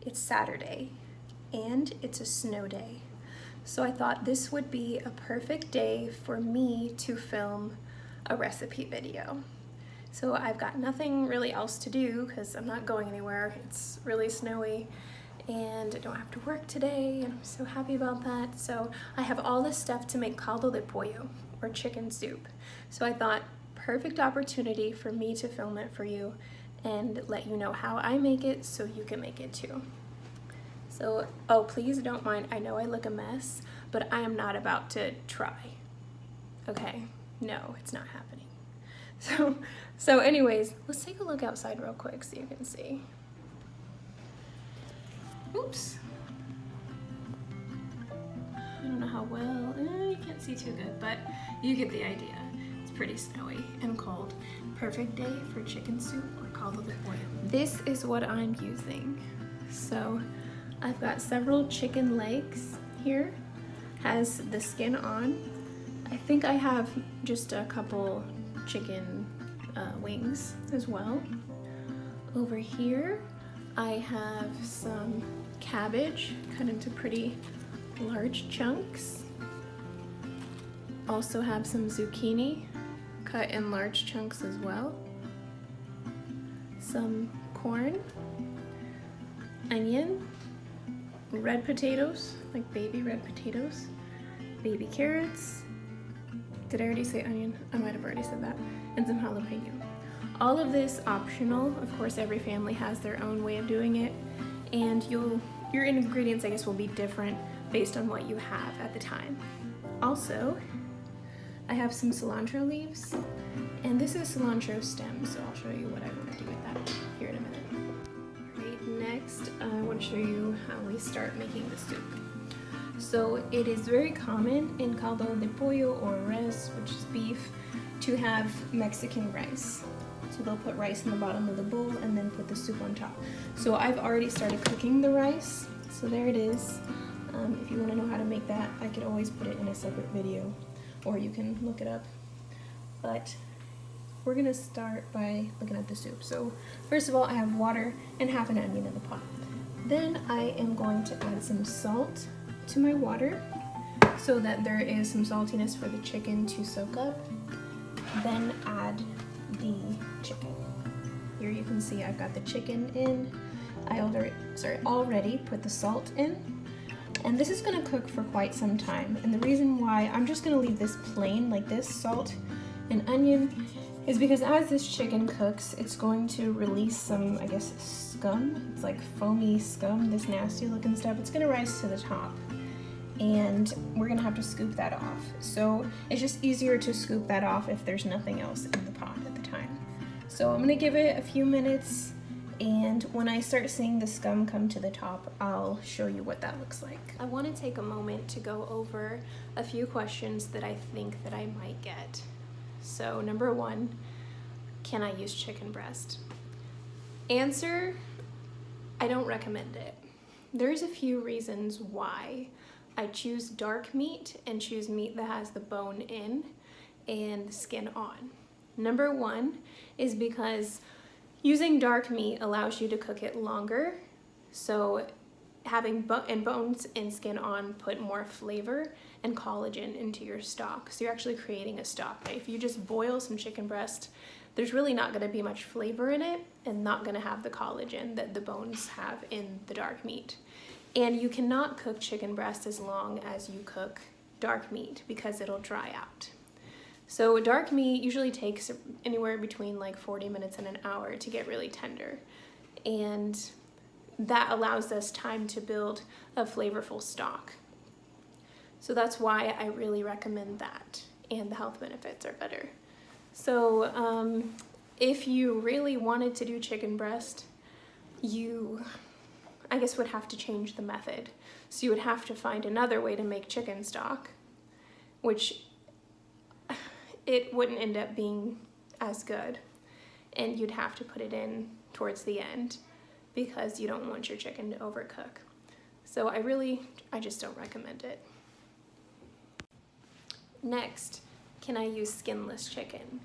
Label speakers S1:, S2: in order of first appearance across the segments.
S1: It's Saturday and it's a snow day. So I thought this would be a perfect day for me to film a recipe video. So I've got nothing really else to do because I'm not going anywhere. It's really snowy and I don't have to work today and I'm so happy about that. So I have all this stuff to make caldo de pollo, or chicken soup. So I thought, perfect opportunity for me to film it for you and let you know how I make it so you can make it too. So, oh, please don't mind, I know I look a mess, but I am not about to try. Okay, no, it's not happening. So anyways, let's take a look outside real quick so you can see. Oops. I don't know how well, you can't see too good, but you get the idea. It's pretty snowy and cold. Perfect day for chicken soup or caldo de pollo. This is what I'm using. So I've got several chicken legs here, has the skin on. I think I have just a couple chicken wings as well. Over here I have some cabbage cut into pretty large chunks. Also have some zucchini cut in large chunks as well. Some corn, onion, red potatoes, like baby red potatoes, baby carrots. Did I already say onion? I might have already said that. And some jalapeno. All of this optional. Of course, every family has their own way of doing it, and your ingredients, I guess, will be different based on what you have at the time. Also, I have some cilantro leaves, and this is cilantro stem, so I'll show you what I want to do with that here in a minute. All right, next I want to show you how we start making the soup. So it is very common in caldo de pollo or res, which is beef, to have Mexican rice. So they'll put rice in the bottom of the bowl and then put the soup on top. So I've already started cooking the rice. So there it is. If you want to know how to make that, I could always put it in a separate video, or you can look it up. But we're gonna start by looking at the soup. So first of all, I have water and half an onion in the pot. Then I am going to add some salt to my water so that there is some saltiness for the chicken to soak up. Then add the chicken. Here you can see I've got the chicken in. I already put the salt in. And this is gonna cook for quite some time. And the reason why I'm just gonna leave this plain like this, salt and onion, is because as this chicken cooks, it's going to release some, I guess, scum. It's like foamy scum, this nasty looking stuff. It's gonna rise to the top. And we're gonna have to scoop that off. So it's just easier to scoop that off if there's nothing else in the pot at the time. So I'm gonna give it a few minutes, and when I start seeing the scum come to the top, I'll show you what that looks like. I wanna take a moment to go over a few questions that I think that I might get. So number one, can I use chicken breast? Answer, I don't recommend it. There's a few reasons why I choose dark meat and choose meat that has the bone in and the skin on. Number one is because using dark meat allows you to cook it longer. So having bones and skin on put more flavor and collagen into your stock. So you're actually creating a stock. If you just boil some chicken breast, there's really not gonna be much flavor in it and not gonna have the collagen that the bones have in the dark meat. And you cannot cook chicken breast as long as you cook dark meat because it'll dry out. So dark meat usually takes anywhere between like 40 minutes and an hour to get really tender. And that allows us time to build a flavorful stock. So that's why I really recommend that, and the health benefits are better. So if you really wanted to do chicken breast, you, I guess, would have to change the method. So you would have to find another way to make chicken stock, which it wouldn't end up being as good. And you'd have to put it in towards the end because you don't want your chicken to overcook. So I just don't recommend it. Next, can I use skinless chicken?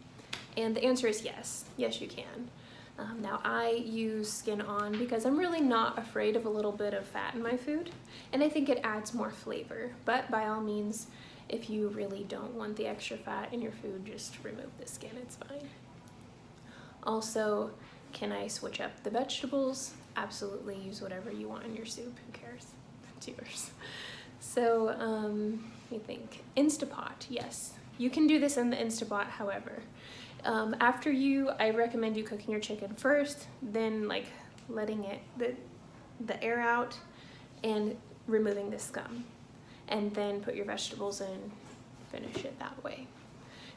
S1: And the answer is yes. Yes, you can. Now I use skin on because I'm really not afraid of a little bit of fat in my food, and I think it adds more flavor. But by all means, if you really don't want the extra fat in your food, just remove the skin, it's fine. Also, can I switch up the vegetables? Absolutely, use whatever you want in your soup, who cares? It's yours. So, let me think. Instapot, yes. You can do this in the Instapot, however. I recommend you cooking your chicken first, then like letting the air out and removing the scum. And then put your vegetables in, finish it that way.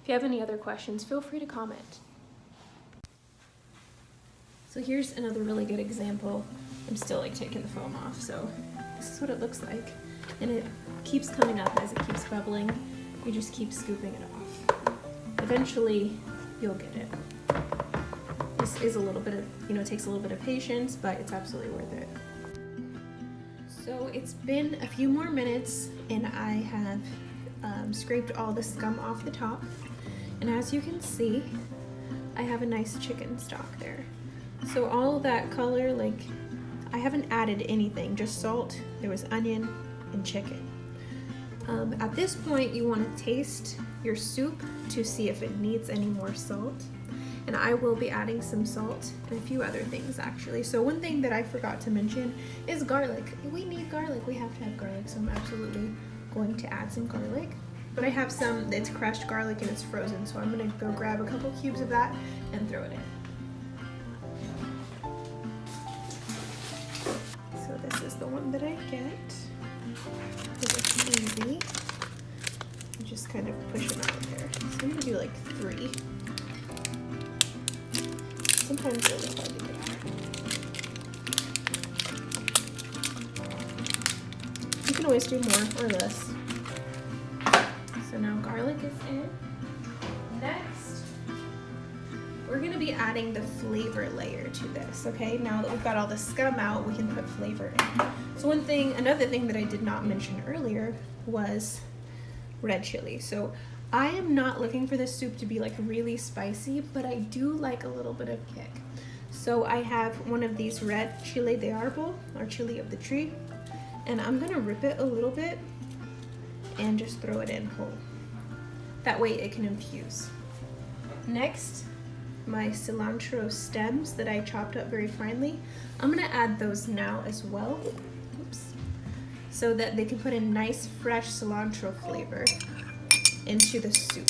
S1: If you have any other questions, feel free to comment. So here's another really good example. I'm still like taking the foam off, so this is what it looks like. And it keeps coming up as it keeps bubbling. You just keep scooping it off. Eventually, you'll get it. This is a little bit of, it takes a little bit of patience, but it's absolutely worth it. So it's been a few more minutes and I have scraped all the scum off the top. And as you can see, I have a nice chicken stock there. So all that color, like, I haven't added anything, just salt, there was onion and chicken. At this point, you want to taste your soup to see if it needs any more salt. And I will be adding some salt and a few other things actually. So one thing that I forgot to mention is garlic. We need garlic, we have to have garlic, so I'm absolutely going to add some garlic. But I have some that's crushed garlic and it's frozen, so I'm gonna go grab a couple cubes of that and throw it in. So this is the one that I get. It's easy. You just kind of push them out there. So I'm gonna do like 3. Sometimes they're really hard to get out. You can always do more or less. So now garlic is in. Next, we're gonna be adding the flavor layer to this, okay? Now that we've got all the scum out, we can put flavor in. So another thing that I did not mention earlier was red chili. So I am not looking for this soup to be like really spicy, but I do like a little bit of kick. So I have one of these red chile de árbol, or chili of the tree, and I'm gonna rip it a little bit and just throw it in whole. That way it can infuse. Next, my cilantro stems that I chopped up very finely, I'm gonna add those now as well. Oops. So that they can put a nice fresh cilantro flavor into the soup.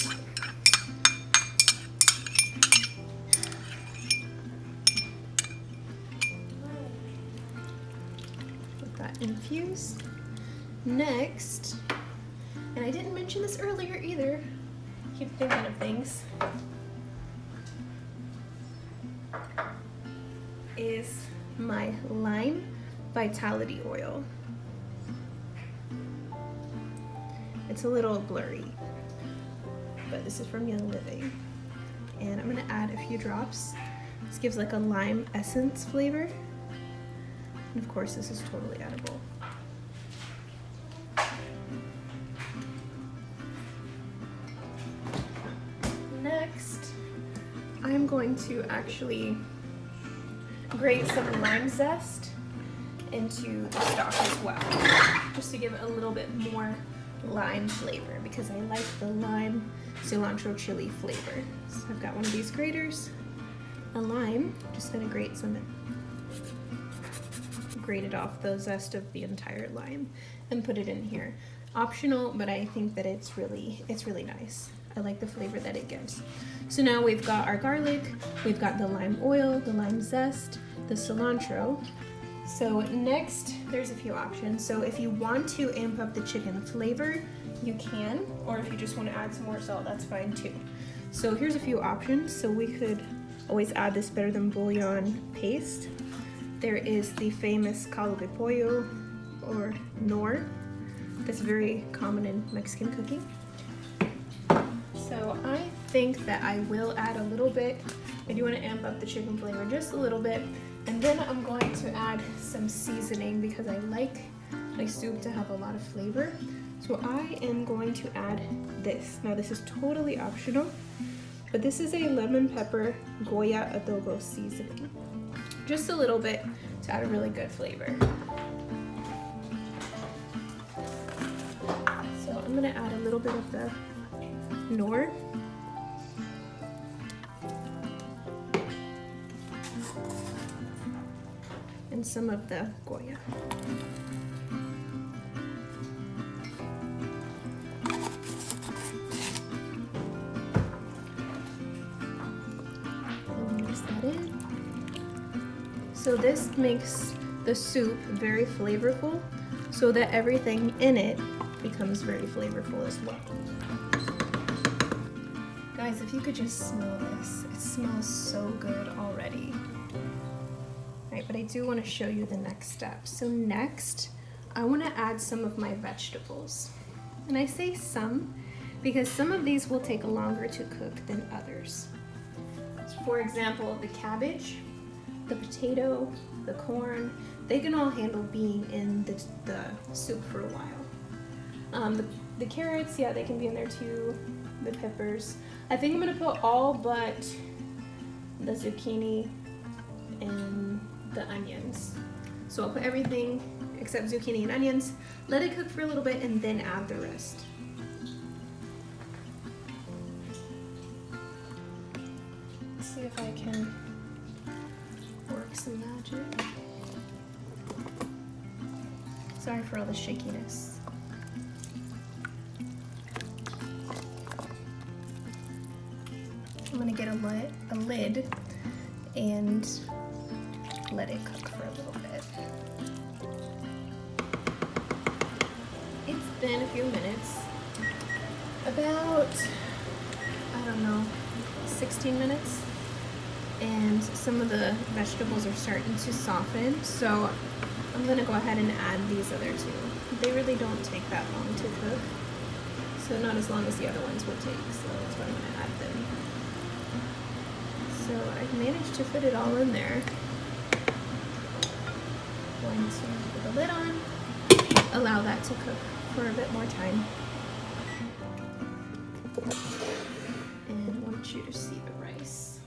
S1: Let that infuse. Next, and I didn't mention this earlier either, keep thinking of things, is my lime vitality oil. It's a little blurry, but this is from Young Living. And I'm gonna add a few drops. This gives like a lime essence flavor. And of course, this is totally edible. Next, I'm going to actually grate some lime zest into the stock as well, just to give it a little bit more lime flavor, because I like the lime cilantro chili flavor. So I've got one of these graters, a lime, just gonna grate some in. Grated off the zest of the entire lime and put it in here. Optional, but I think that it's really nice. I like the flavor that it gives. So now we've got our garlic, we've got the lime oil, the lime zest, the cilantro. So next, there's a few options. So if you want to amp up the chicken flavor, you can, or if you just want to add some more salt, that's fine too. So here's a few options. So we could always add this better than bouillon paste. There is the famous Caldo de Pollo, or nor, that's very common in Mexican cooking. So I think that I will add a little bit. I do want to amp up the chicken flavor just a little bit. And then I'm going to add some seasoning because I like my soup to have a lot of flavor. So I am going to add this. Now this is totally optional. But this is a lemon pepper Goya adobo seasoning. Just a little bit to add a really good flavor. So I'm gonna add a little bit of the Nor. And some of the Goya. So this makes the soup very flavorful, so that everything in it becomes very flavorful as well. Guys, if you could just smell this, it smells so good already. All right, but I do want to show you the next step. So next, I want to add some of my vegetables. And I say some because some of these will take longer to cook than others. For example, the cabbage, the potato, the corn, they can all handle being in the soup for a while. The carrots, yeah, they can be in there too. The peppers. I think I'm gonna put all but the zucchini and the onions. So I'll put everything except zucchini and onions, let it cook for a little bit, and then add the rest. Let's see if I can work some magic. Sorry for all the shakiness. I'm gonna get a lid and let it cook for a little bit. It's been a few minutes, about, I don't know, 16 minutes. And some of the vegetables are starting to soften, so I'm gonna go ahead and add these other two. They really don't take that long to cook, so not as long as the other ones will take, so that's why I'm gonna add them. So I've managed to fit it all in there. Going to put the lid on, allow that to cook for a bit more time. And I want you to see the rice.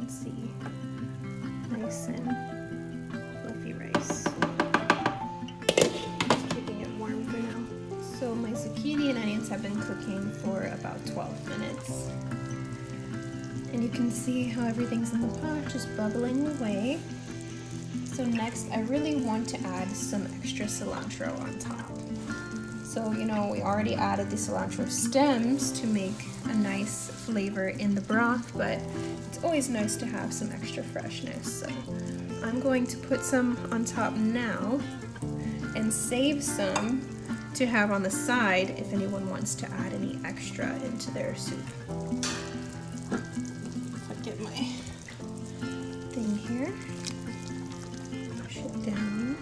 S1: Let's see, nice and fluffy rice. Just keeping it warm for now. So my zucchini and onions have been cooking for about 12 minutes. And you can see how everything's in the pot, just bubbling away. So next, I really want to add some extra cilantro on top. So, you know, we already added the cilantro stems to make a nice flavor in the broth, but it's always nice to have some extra freshness. So I'm going to put some on top now and save some to have on the side if anyone wants to add any extra into their soup. Get my thing here, push it down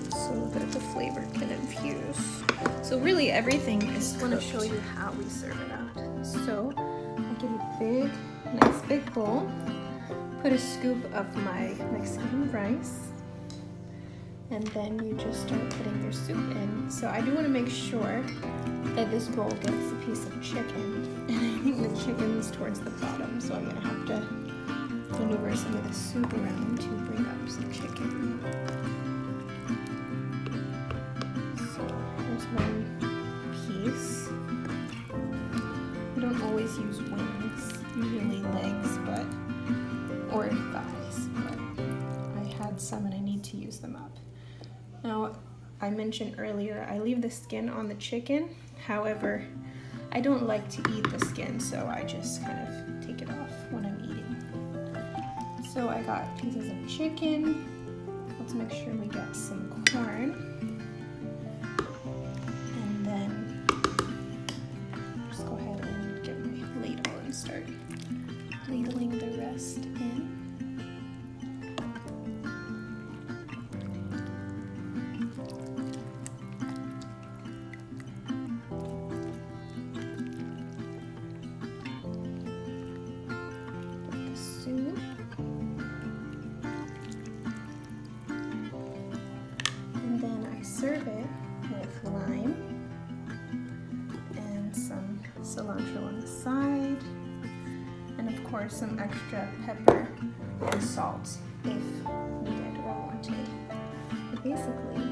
S1: so a bit of the flavor can infuse. So really everything is cooked. I want to show you how we serve it out. So I get a big, nice big bowl, put a scoop of my Mexican rice, and then you just start putting your soup in. So I do want to make sure that this bowl gets a piece of chicken. And I think the chicken's towards the bottom, so I'm gonna have to maneuver some of the soup around to bring up some chicken. So there's one piece. I don't always use wings, usually legs, or thighs, but I had some and I need to use them up. Now, I mentioned earlier, I leave the skin on the chicken. However, I don't like to eat the skin, so I just kind of take it off when I'm eating. So I got pieces of chicken. Let's make sure we get some corn. And then just go ahead and get my ladle and start ladling the rest in. lime and some cilantro on the side, and of course some extra pepper and salt if needed or wanted. But basically,